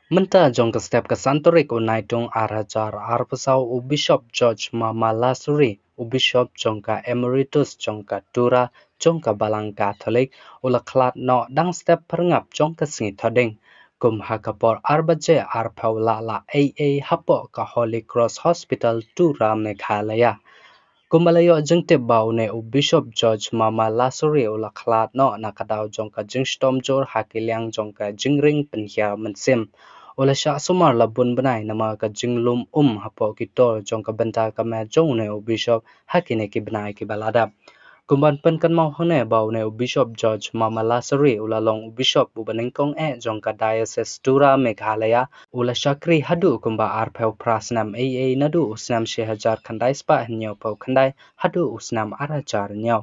Menta jong ke step ke santorik unai dong arajar arpesau u Bishop George Mamalasuri u Bishop jong ka Emeritus jong ka Tura jong ka Balang Catholic ula klat no dang step perngap jong ke singi thoding kum hakapor arbaje arpau la AA hapo ka Holy Cross Hospital Tura Meghalaya. Kumalayo jeng tibau ne u Bishop George Mamalasuri ula klat no nakadaw jong ka jeng stom jor hakiliang jong ka jingring penhia mensim. Ola sya sumar labun benai nama ka jinglum hapo kitor jong ka benta ka me jong ne u Bishop hakine ki benai ki balada. Kumban pen kan mau hone bau ne u Bishop George Mamalasuri ula long u Bishop u benengkong jong ka Diocese Tura Meghalaya ula syakri hadu kumba arpeu prasnam AA nadu usnam shehajar khandai spa nyaw pau khandai hadu usnam arajar nyaw.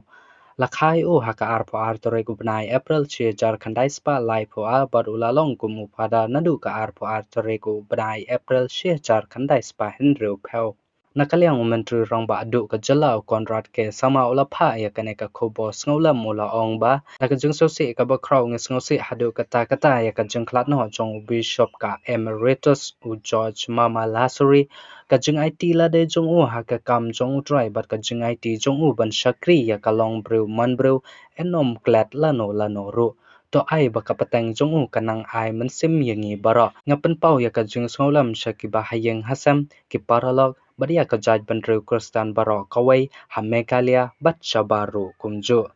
Lakhai haka arpo artore benai April shehajar khandai spa lai po bad ulalong kumu pada nadu ka arpo artore benai April shehajar khandai spa hendreu peu. Nakaliang menteri rong ba adu ka jalau Konrad ke sama ula pha ya kane ka khobo sngolam ula ong ba na ka jung sosi ka ba kraw nge sngosi hadu kata ya ka jung klat no jong Bishop ka Emeritus u George Mamalasuri ka jung IT la de jong u ha ka kam jong try bat ka jung IT jong u ban shakri ya ka long brew man brew enom klat lano ru to ai ba kapateng jong u kanang ai mensim yangi bara ngapen pau ya ka jung sngolam shaki ba hayeng hasam ki paralog Badia ka jaj bandru Kristan Barok kawai Hamekalia Batcha Baru kumju.